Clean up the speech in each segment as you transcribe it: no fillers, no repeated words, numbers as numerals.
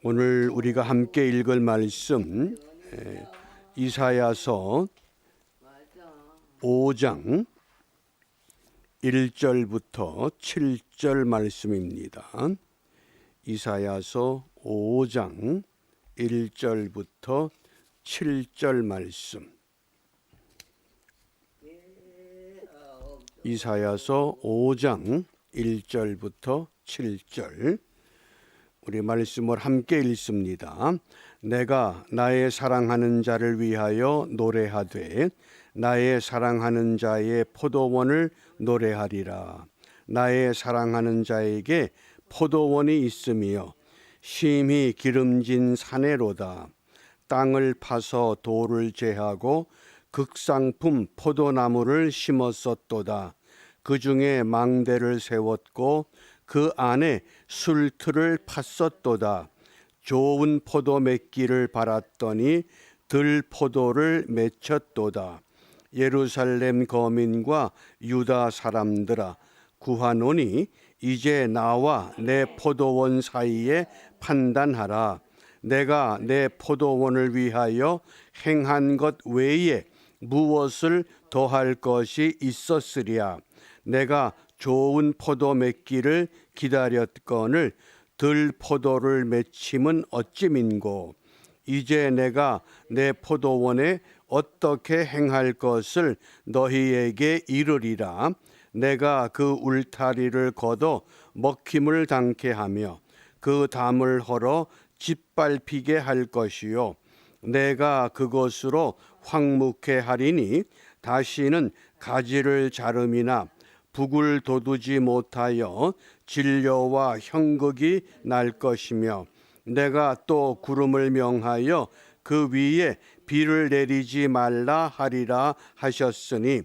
오늘 우리가 함께 읽을 말씀 이사야서 5장 1절부터 7절 말씀입니다. 이사야서 5장 1절부터 7절 말씀. 이사야서 5장 1절부터 7절 우리 말씀을 함께 읽습니다. 내가 나의 사랑하는 자를 위하여 노래하되 나의 사랑하는 자의 포도원을 노래하리라. 나의 사랑하는 자에게 포도원이 있으며 심히 기름진 사내로다. 땅을 파서 돌을 제하고 극상품 포도나무를 심었었도다. 그 중에 망대를 세웠고 그 안에 술틀을 팠었도다. 좋은 포도 맺기를 바랐더니 들포도를 맺혔도다. 예루살렘 거민과 유다 사람들아, 구하노니 이제 나와 내 포도원 사이에 판단하라. 내가 내 포도원을 위하여 행한 것 외에 무엇을 더할 것이 있었으랴. 내가 좋은 포도 맺기를 기다렸거늘 들포도를 맺힘은 어찌민고. 이제 내가 내 포도원에 어떻게 행할 것을 너희에게 이르리라. 내가 그 울타리를 걷어 먹힘을 당케 하며 그 담을 헐어 짓밟히게 할 것이요. 내가 그것으로 황무케 하리니 다시는 가지를 자름이나 북을 돋우지 못하여 진려와 형극이 날 것이며 내가 또 구름을 명하여 그 위에 비를 내리지 말라 하리라 하셨으니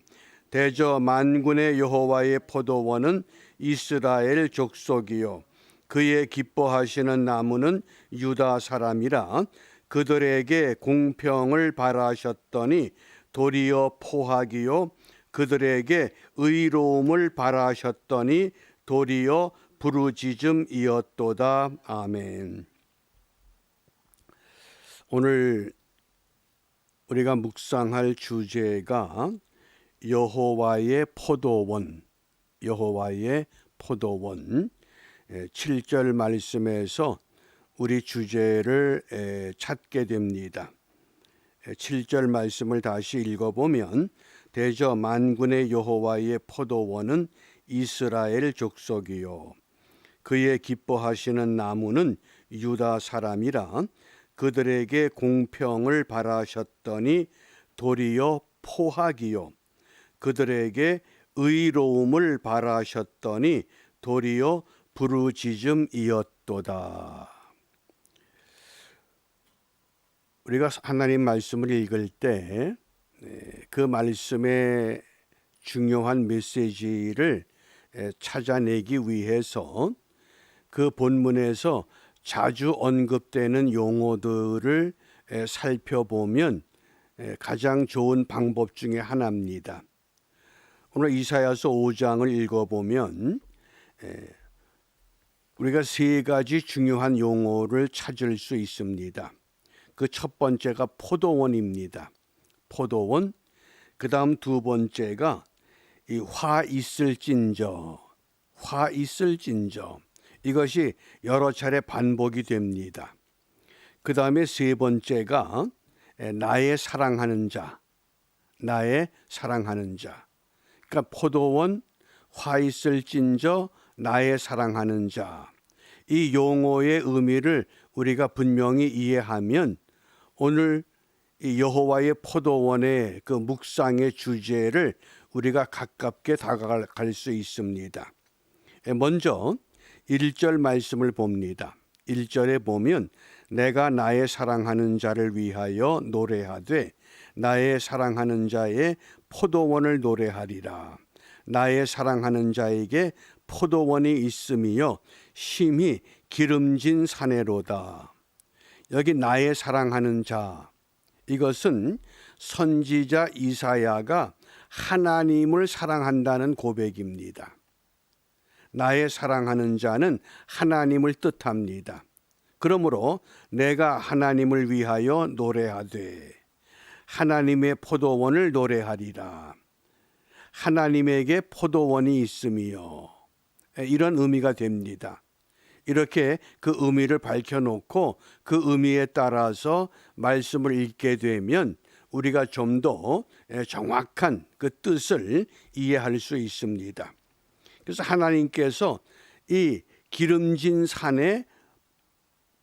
대저 만군의 여호와의 포도원은 이스라엘 족속이요 그의 기뻐하시는 나무는 유다 사람이라. 그들에게 공평을 바라셨더니 도리어 포악이요 그들에게 의로움을 바라셨더니 도리어 부르짖음이었도다. 아멘. 오늘 우리가 묵상할 주제가 여호와의 포도원, 여호와의 포도원. 7절 말씀에서 우리 주제를 찾게 됩니다. 7절 말씀을 다시 읽어보면 대저 만군의 여호와의 포도원은 이스라엘 족속이요 그의 기뻐하시는 나무는 유다 사람이라. 그들에게 공평을 바라셨더니 도리어 포악이요 그들에게 의로움을 바라셨더니 도리어 부르짖음이었도다. 우리가 하나님 말씀을 읽을 때 그 말씀의 중요한 메시지를 찾아내기 위해서 그 본문에서 자주 언급되는 용어들을 살펴보면 가장 좋은 방법 중에 하나입니다. 오늘 이사야서 5장을 읽어보면 우리가 세 가지 중요한 용어를 찾을 수 있습니다. 그 첫 번째가 포도원입니다. 포도원. 그 다음 두 번째가 이 화 있을진저, 화 있을진저. 이것이 여러 차례 반복이 됩니다. 그 다음에 세 번째가 나의 사랑하는 자, 나의 사랑하는 자. 그러니까 포도원, 화 있을진저, 나의 사랑하는 자. 이 용어의 의미를 우리가 분명히 이해하면 오늘 이 여호와의 포도원의 그 묵상의 주제를 우리가 가깝게 다가갈 수 있습니다. 먼저 1절 말씀을 봅니다. 1절에 보면 내가 나의 사랑하는 자를 위하여 노래하되 나의 사랑하는 자의 포도원을 노래하리라. 나의 사랑하는 자에게 포도원이 있으며 심히 기름진 사내로다. 여기 나의 사랑하는 자, 이것은 선지자 이사야가 하나님을 사랑한다는 고백입니다. 나의 사랑하는 자는 하나님을 뜻합니다. 그러므로 내가 하나님을 위하여 노래하되 하나님의 포도원을 노래하리라. 하나님에게 포도원이 있음이요. 이런 의미가 됩니다. 이렇게 그 의미를 밝혀놓고 그 의미에 따라서 말씀을 읽게 되면 우리가 좀 더 정확한 그 뜻을 이해할 수 있습니다. 그래서 하나님께서 이 기름진 산에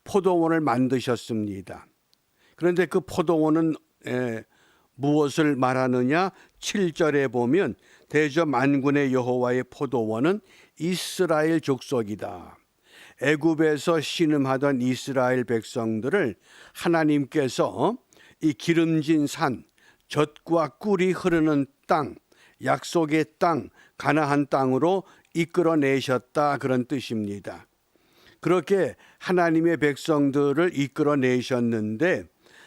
포도원을 만드셨습니다. 그런데 그 포도원은 무엇을 말하느냐? 7절에 보면 대저 만군의 여호와의 포도원은 이스라엘 족속이다. 애굽에서 신음하던 이스라엘 백성들을 하나님께서 이 기름진 산, 젖과 꿀이 흐르는 땅, 약속의 땅, 가나안 땅으로 이끌어내셨다, 그런 뜻입니다. 그렇게 하나님의 백성들을 이끌어내셨는데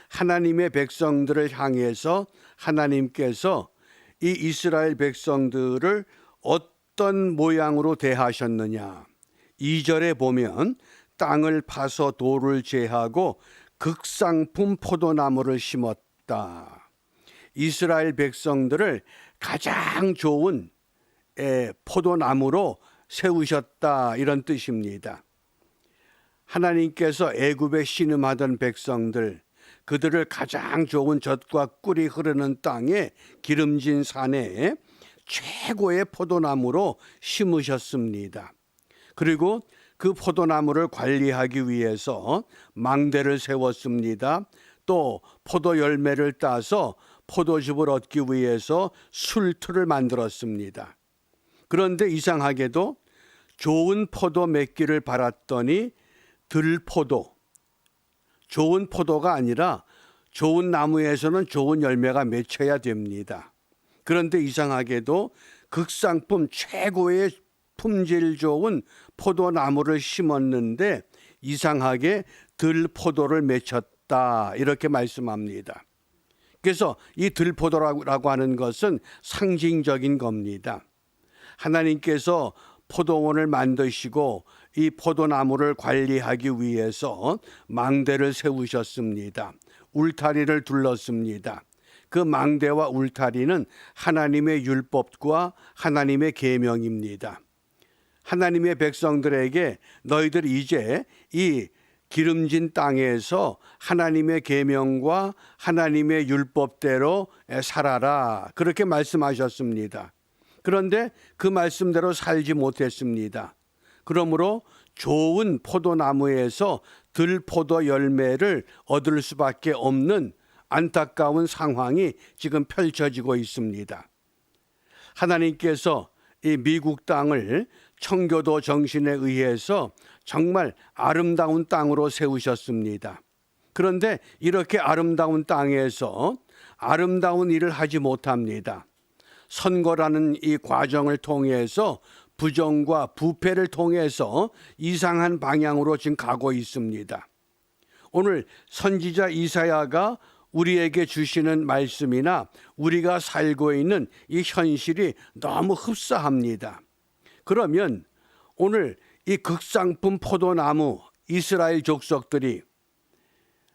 하나님의 백성들을 향해서 하나님께서 이 이스라엘 백성들을 어떤 모양으로 대하셨느냐? 2절에 보면 땅을 파서 돌을 제하고 극상품 포도나무를 심었다. 이스라엘 백성들을 가장 좋은 포도나무로 세우셨다, 이런 뜻입니다. 하나님께서 애굽에 신음하던 백성들, 그들을 가장 좋은 젖과 꿀이 흐르는 땅에 기름진 산에 최고의 포도나무로 심으셨습니다. 그리고 그 포도나무를 관리하기 위해서 망대를 세웠습니다. 또 포도 열매를 따서 포도즙을 얻기 위해서 술틀을 만들었습니다. 그런데 이상하게도 좋은 포도 맺기를 바랐더니 들포도, 좋은 포도가 아니라 좋은 나무에서는 좋은 열매가 맺혀야 됩니다. 그런데 이상하게도 극상품 최고의 품질 좋은 포도나무를 심었는데 이상하게 들포도를 맺혔다, 이렇게 말씀합니다. 그래서 이 들포도라고 하는 것은 상징적인 겁니다. 하나님께서 포도원을 만드시고 이 포도나무를 관리하기 위해서 망대를 세우셨습니다. 울타리를 둘렀습니다. 그 망대와 울타리는 하나님의 율법과 하나님의 계명입니다. 하나님의 백성들에게 너희들 이제 이 기름진 땅에서 하나님의 계명과 하나님의 율법대로 살아라, 그렇게 말씀하셨습니다. 그런데 그 말씀대로 살지 못했습니다. 그러므로 좋은 포도나무에서 들포도 열매를 얻을 수밖에 없는 안타까운 상황이 지금 펼쳐지고 있습니다. 하나님께서 이 미국 땅을 청교도 정신에 의해서 정말 아름다운 땅으로 세우셨습니다. 그런데 이렇게 아름다운 땅에서 아름다운 일을 하지 못합니다. 선거라는 이 과정을 통해서 부정과 부패를 통해서 이상한 방향으로 지금 가고 있습니다. 오늘 선지자 이사야가 우리에게 주시는 말씀이나 우리가 살고 있는 이 현실이 너무 흡사합니다. 그러면 오늘 이 극상품 포도나무 이스라엘 족속들이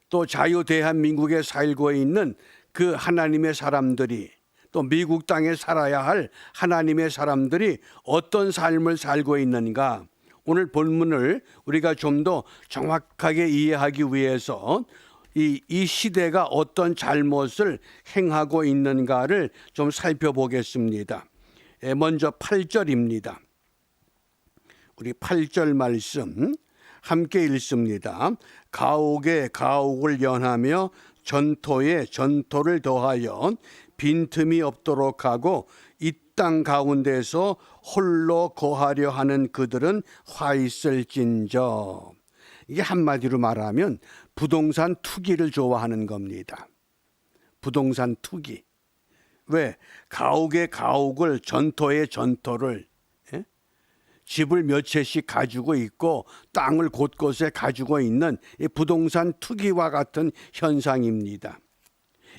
또 자유대한민국에 살고 있는 그 하나님의 사람들이 또 미국 땅에 살아야 할 하나님의 사람들이 어떤 삶을 살고 있는가, 오늘 본문을 우리가 좀 더 정확하게 이해하기 위해서 이 시대가 어떤 잘못을 행하고 있는가를 좀 살펴보겠습니다. 먼저 8절입니다. 우리 8절 말씀 함께 읽습니다. 가옥에 가옥을 연하며 전토에 전토를 더하여 빈틈이 없도록 하고 이 땅 가운데서 홀로 거하려 하는 그들은 화 있을진저. 이게 한마디로 말하면 부동산 투기를 좋아하는 겁니다. 부동산 투기. 왜? 가옥에 가옥을, 전토에 전토를, 집을 몇 채씩 가지고 있고 땅을 곳곳에 가지고 있는 이 부동산 투기와 같은 현상입니다.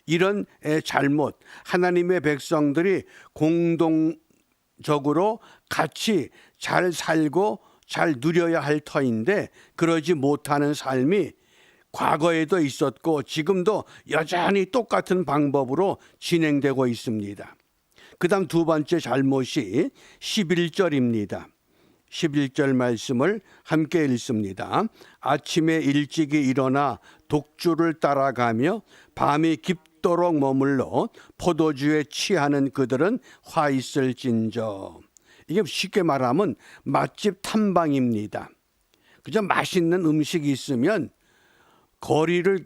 이런 잘못, 하나님의 백성들이 공동적으로 같이 잘 살고 잘 누려야 할 터인데 그러지 못하는 삶이 과거에도 있었고 지금도 여전히 똑같은 방법으로 진행되고 있습니다. 그 다음 두 번째 잘못이 11절입니다. 11절 말씀을 함께 읽습니다. 아침에 일찍이 일어나 독주를 따라가며 밤이 깊도록 머물러 포도주에 취하는 그들은 화 있을진저. 이게 쉽게 말하면 맛집 탐방입니다. 그저 맛있는 음식이 있으면 거리를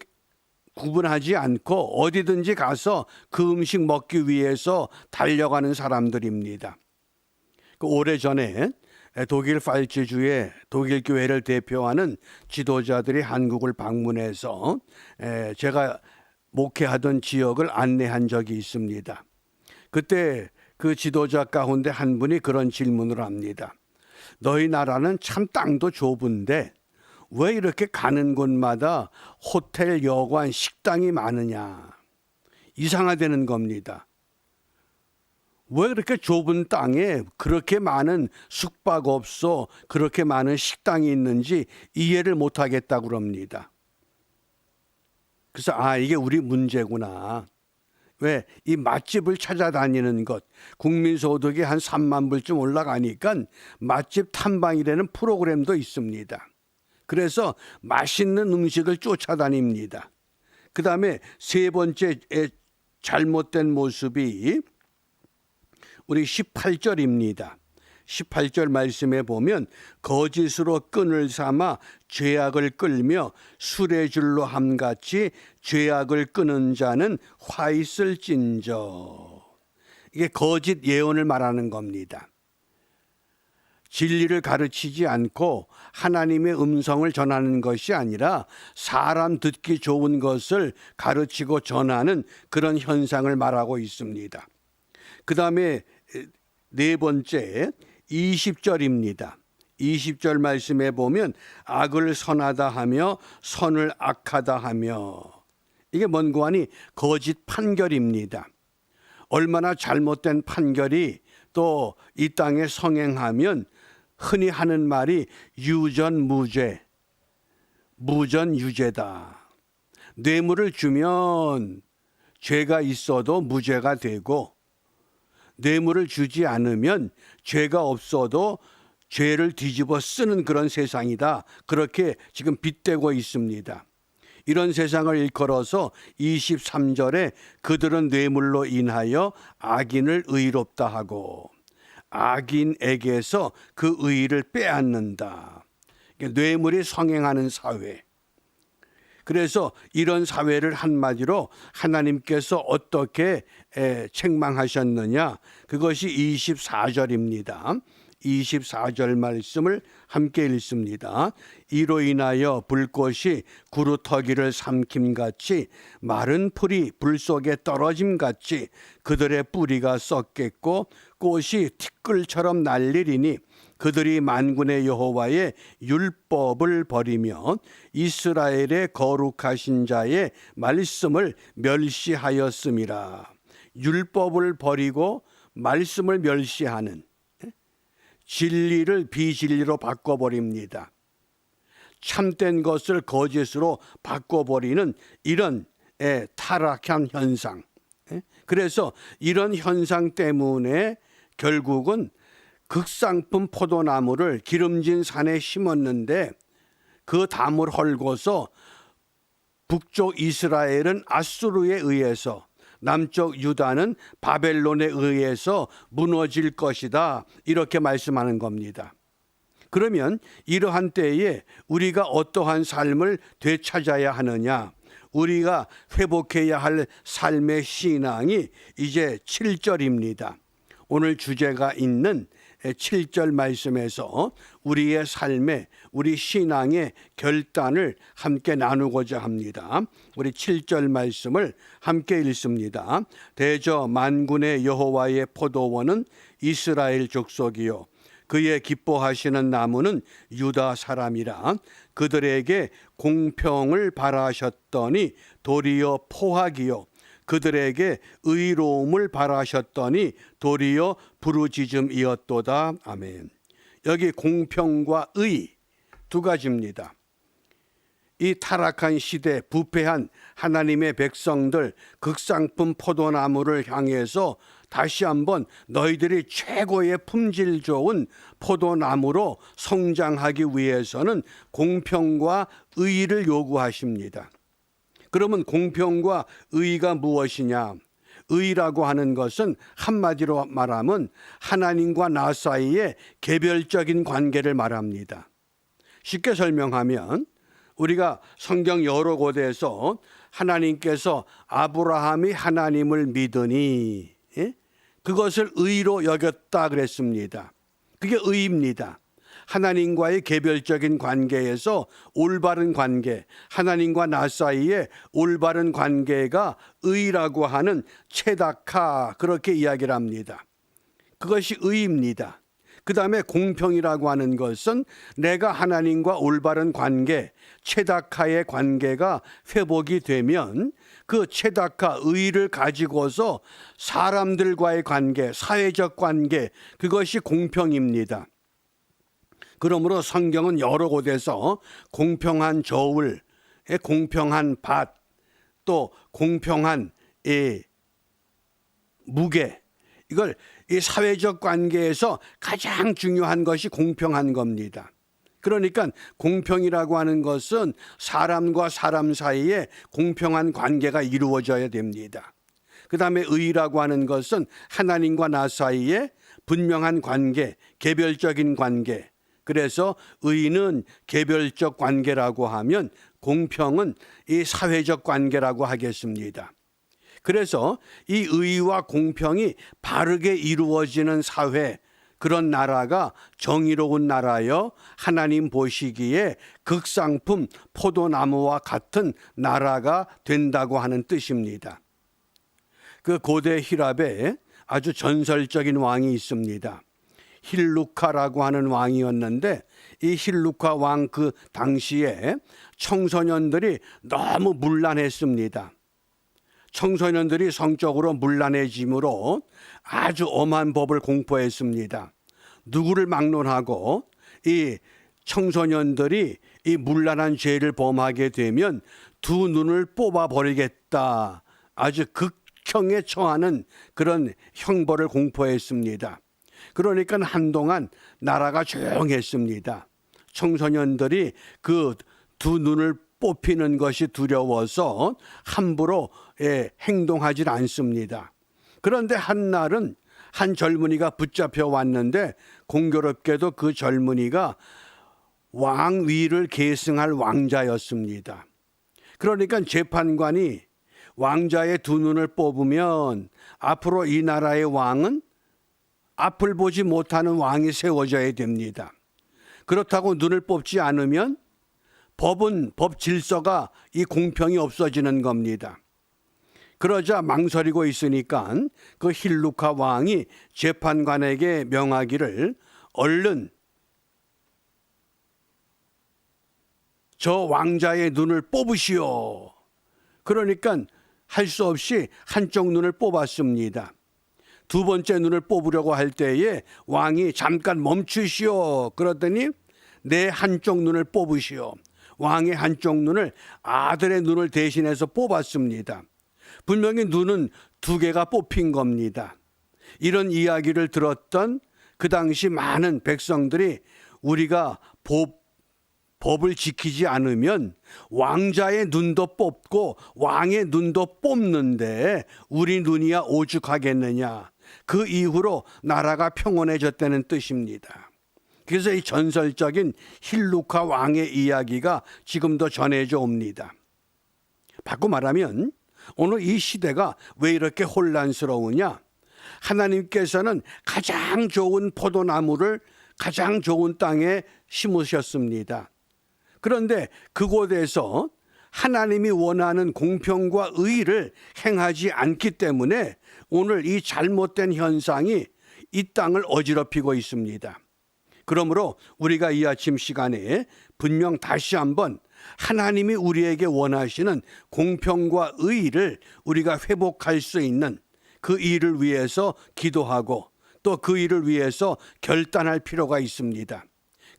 구분하지 않고 어디든지 가서 그 음식 먹기 위해서 달려가는 사람들입니다. 오래전에 독일 팔츠주의 독일 교회를 대표하는 지도자들이 한국을 방문해서 제가 목회하던 지역을 안내한 적이 있습니다. 그때 그 지도자 가운데 한 분이 그런 질문을 합니다. 너희 나라는 참 땅도 좁은데 왜 이렇게 가는 곳마다 호텔, 여관, 식당이 많으냐. 이상하다는 겁니다. 왜 그렇게 좁은 땅에 그렇게 많은 숙박업소, 그렇게 많은 식당이 있는지 이해를 못하겠다고 그럽니다. 그래서 이게 우리 문제구나. 왜 이 맛집을 찾아다니는 것, 국민소득이 한 3만 불쯤 올라가니까 맛집 탐방이라는 프로그램도 있습니다. 그래서 맛있는 음식을 쫓아다닙니다. 그 다음에 세 번째 잘못된 모습이 우리 18절입니다. 18절 말씀에 보면 거짓으로 끈을 삼아 죄악을 끌며 수레줄로 함같이 죄악을 끄는 자는 화 있을진저. 이게 거짓 예언을 말하는 겁니다. 진리를 가르치지 않고 하나님의 음성을 전하는 것이 아니라 사람 듣기 좋은 것을 가르치고 전하는 그런 현상을 말하고 있습니다. 그 다음에 네 번째 20절입니다. 20절 말씀에 보면 악을 선하다 하며 선을 악하다 하며, 이게 뭔고 하니 거짓 판결입니다. 얼마나 잘못된 판결이 또 이 땅에 성행하면 흔히 하는 말이 유전무죄, 무전유죄다. 뇌물을 주면 죄가 있어도 무죄가 되고 뇌물을 주지 않으면 죄가 없어도 죄를 뒤집어 쓰는 그런 세상이다. 그렇게 지금 빗대고 있습니다. 이런 세상을 일컬어서 23절에 그들은 뇌물로 인하여 악인을 의롭다 하고 악인에게서 그 의를 빼앗는다. 뇌물이 성행하는 사회. 그래서 이런 사회를 한마디로 하나님께서 어떻게 책망하셨느냐, 그것이 24절입니다. 24절 말씀을 함께 읽습니다. 이로 인하여 불꽃이 구루터기를 삼킴같이 마른 풀이 불 속에 떨어짐같이 그들의 뿌리가 썩겠고 꽃이 티끌처럼 날리리니 그들이 만군의 여호와의 율법을 버리며 이스라엘의 거룩하신 자의 말씀을 멸시하였음이라. 율법을 버리고 말씀을 멸시하는, 진리를 비진리로 바꿔버립니다. 참된 것을 거짓으로 바꿔버리는 이런 타락한 현상. 그래서 이런 현상 때문에 결국은 극상품 포도나무를 기름진 산에 심었는데 그 담을 헐고서 북쪽 이스라엘은 아수르에 의해서, 남쪽 유다는 바벨론에 의해서 무너질 것이다. 이렇게 말씀하는 겁니다. 그러면 이러한 때에 우리가 어떠한 삶을 되찾아야 하느냐? 우리가 회복해야 할 삶의 신앙이 이제 7절입니다. 오늘 주제가 있는 7절 말씀에서 우리의 삶에, 우리 신앙의 결단을 함께 나누고자 합니다. 우리 7절 말씀을 함께 읽습니다. 대저 만군의 여호와의 포도원은 이스라엘 족속이요 그의 기뻐하시는 나무는 유다 사람이라. 그들에게 공평을 바라셨더니 도리어 포악이요 그들에게 의로움을 바라셨더니 도리어 부르짖음이었도다. 아멘. 여기 공평과 의 두 가지입니다. 이 타락한 시대 부패한 하나님의 백성들 극상품 포도나무를 향해서 다시 한번 너희들이 최고의 품질 좋은 포도나무로 성장하기 위해서는 공평과 의를 요구하십니다. 그러면 공평과 의가 무엇이냐? 의라고 하는 것은 한마디로 말하면 하나님과 나 사이의 개별적인 관계를 말합니다. 쉽게 설명하면 우리가 성경 여러 곳에서 하나님께서 아브라함이 하나님을 믿으니 그것을 의로 여겼다 그랬습니다. 그게 의입니다. 하나님과의 개별적인 관계에서 올바른 관계, 하나님과 나 사이의 올바른 관계가 의라고 하는 체다카 그렇게 이야기를 합니다. 그것이 의입니다. 그 다음에 공평이라고 하는 것은 내가 하나님과 올바른 관계, 체다카의 관계가 회복이 되면 그 체다카 의를 가지고서 사람들과의 관계, 사회적 관계, 그것이 공평입니다. 그러므로 성경은 여러 곳에서 공평한 저울, 공평한 밭, 또 공평한 무게, 이걸 이 사회적 관계에서 가장 중요한 것이 공평한 겁니다. 그러니까 공평이라고 하는 것은 사람과 사람 사이에 공평한 관계가 이루어져야 됩니다. 그 다음에 의라고 하는 것은 하나님과 나 사이에 분명한 관계, 개별적인 관계. 그래서 의는 개별적 관계라고 하면 공평은 이 사회적 관계라고 하겠습니다. 그래서 이 의와 공평이 바르게 이루어지는 사회, 그런 나라가 정의로운 나라여 하나님 보시기에 극상품 포도나무와 같은 나라가 된다고 하는 뜻입니다. 그 고대 히랍에 아주 전설적인 왕이 있습니다. 힐루카라고 하는 왕이었는데 이 힐루카 왕 그 당시에 청소년들이 너무 문란했습니다. 청소년들이 성적으로 문란해짐으로 아주 엄한 법을 공포했습니다. 누구를 막론하고 이 청소년들이 이 문란한 죄를 범하게 되면 두 눈을 뽑아버리겠다. 아주 극형에 처하는 그런 형벌을 공포했습니다. 그러니까 한동안 나라가 조용했습니다. 청소년들이 그 두 눈을 뽑히는 것이 두려워서 함부로 행동하지 않습니다. 그런데 한날은 한 젊은이가 붙잡혀 왔는데 공교롭게도 그 젊은이가 왕위를 계승할 왕자였습니다. 그러니까 재판관이 왕자의 두 눈을 뽑으면 앞으로 이 나라의 왕은 앞을 보지 못하는 왕이 세워져야 됩니다. 그렇다고 눈을 뽑지 않으면 법 질서가 이 공평이 없어지는 겁니다. 그러자 망설이고 있으니까 그 힐루카 왕이 재판관에게 명하기를 얼른 저 왕자의 눈을 뽑으시오. 그러니까 할 수 없이 한쪽 눈을 뽑았습니다. 두 번째 눈을 뽑으려고 할 때에 왕이 잠깐 멈추시오. 그러더니 내 한쪽 눈을 뽑으시오. 왕의 한쪽 눈을 아들의 눈을 대신해서 뽑았습니다. 분명히 눈은 두 개가 뽑힌 겁니다. 이런 이야기를 들었던 그 당시 많은 백성들이 우리가 법을 지키지 않으면 왕자의 눈도 뽑고 왕의 눈도 뽑는데 우리 눈이야 오죽하겠느냐. 그 이후로 나라가 평온해졌다는 뜻입니다. 그래서 이 전설적인 힐루카 왕의 이야기가 지금도 전해져 옵니다. 바꿔 말하면 오늘 이 시대가 왜 이렇게 혼란스러우냐? 하나님께서는 가장 좋은 포도나무를 가장 좋은 땅에 심으셨습니다. 그런데 그곳에서 하나님이 원하는 공평과 의를 행하지 않기 때문에 오늘 이 잘못된 현상이 이 땅을 어지럽히고 있습니다. 그러므로 우리가 이 아침 시간에 분명 다시 한번 하나님이 우리에게 원하시는 공평과 의를 우리가 회복할 수 있는 그 일을 위해서 기도하고 또 그 일을 위해서 결단할 필요가 있습니다.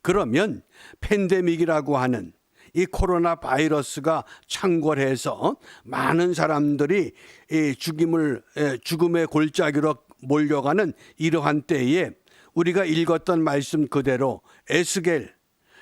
그러면 팬데믹이라고 하는 이 코로나 바이러스가 창궐해서 많은 사람들이 이 죽음의 골짜기로 몰려가는 이러한 때에 우리가 읽었던 말씀 그대로 에스겔,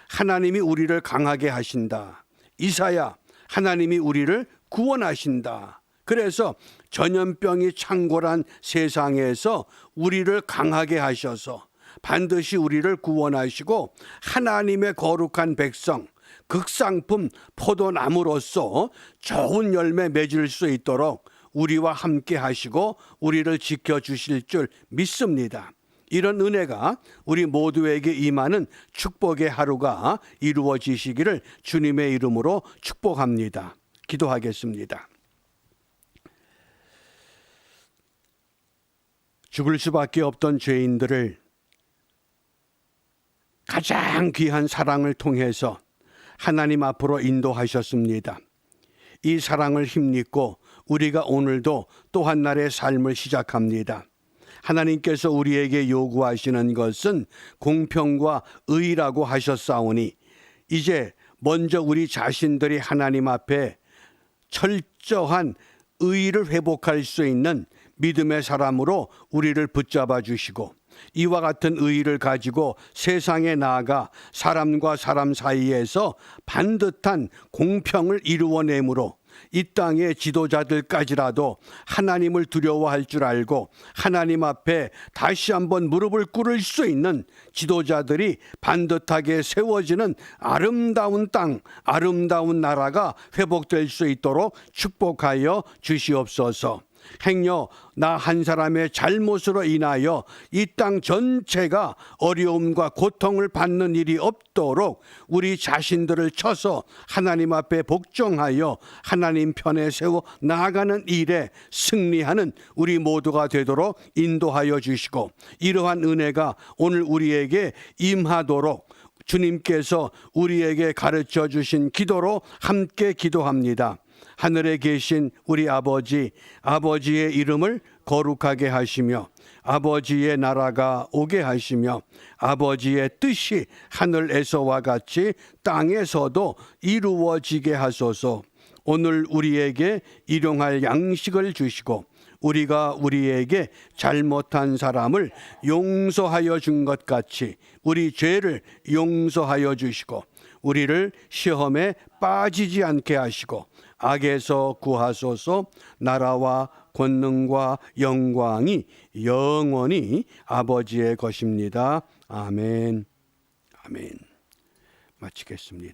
하나님이 우리를 강하게 하신다. 이사야, 하나님이 우리를 구원하신다. 그래서 전염병이 창궐한 세상에서 우리를 강하게 하셔서 반드시 우리를 구원하시고 하나님의 거룩한 백성, 극상품 포도나무로서 좋은 열매 맺을 수 있도록 우리와 함께 하시고 우리를 지켜주실 줄 믿습니다. 이런 은혜가 우리 모두에게 임하는 축복의 하루가 이루어지시기를 주님의 이름으로 축복합니다. 기도하겠습니다. 죽을 수밖에 없던 죄인들을 가장 귀한 사랑을 통해서 하나님 앞으로 인도하셨습니다. 이 사랑을 힘입고 우리가 오늘도 또 한 날의 삶을 시작합니다. 하나님께서 우리에게 요구하시는 것은 공평과 의라고 하셨사오니 이제 먼저 우리 자신들이 하나님 앞에 철저한 의를 회복할 수 있는 믿음의 사람으로 우리를 붙잡아 주시고 이와 같은 의의를 가지고 세상에 나아가 사람과 사람 사이에서 반듯한 공평을 이루어내므로 이 땅의 지도자들까지라도 하나님을 두려워할 줄 알고 하나님 앞에 다시 한번 무릎을 꿇을 수 있는 지도자들이 반듯하게 세워지는 아름다운 땅, 아름다운 나라가 회복될 수 있도록 축복하여 주시옵소서. 행여 나 한 사람의 잘못으로 인하여 이 땅 전체가 어려움과 고통을 받는 일이 없도록 우리 자신들을 쳐서 하나님 앞에 복종하여 하나님 편에 세워 나아가는 일에 승리하는 우리 모두가 되도록 인도하여 주시고 이러한 은혜가 오늘 우리에게 임하도록 주님께서 우리에게 가르쳐 주신 기도로 함께 기도합니다. 하늘에 계신 우리 아버지, 아버지의 이름을 거룩하게 하시며 아버지의 나라가 오게 하시며 아버지의 뜻이 하늘에서와 같이 땅에서도 이루어지게 하소서. 오늘 우리에게 일용할 양식을 주시고 우리가 우리에게 잘못한 사람을 용서하여 준 것 같이 우리 죄를 용서하여 주시고 우리를 시험에 빠지지 않게 하시고 악에서 구하소서. 나라와 권능과 영광이 영원히 아버지의 것입니다. 아멘. 아멘. 마치겠습니다.